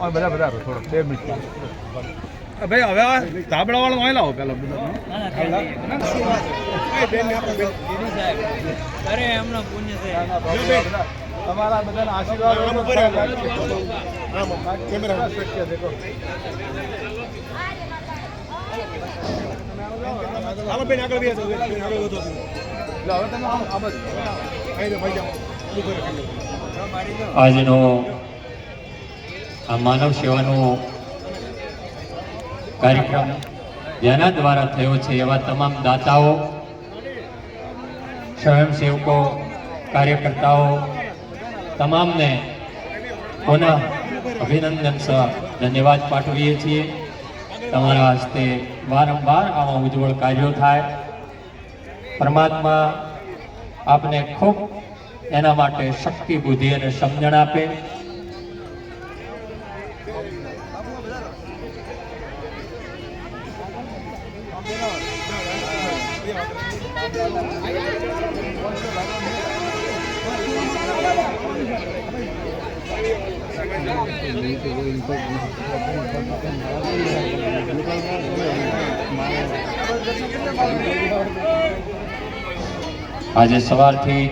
બધા બધા થોડો 2 મિનિટ ભાઈ હવે ધાબળા વાળો વાય લાવો પેલા તમારા બધાના આશીર્વાદ આજનો આ માનવ સેવાનો કાર્યક્રમ જેના દ્વારા થયો છે એવા તમામ દાતાઓ, સ્વયંસેવકો, કાર્યકર્તાઓ તમામને પુનઃ અભિનંદન સહ ધન્યવાદ પાઠવીએ છીએ. તમારા હસ્તે વારંવાર આવા ઉજ્જવળ કાર્યો થાય. પરમાત્મા આપને ખૂબ એના માટે શક્તિ, બુદ્ધિ અને સમજણ આપે. આજે સવારથી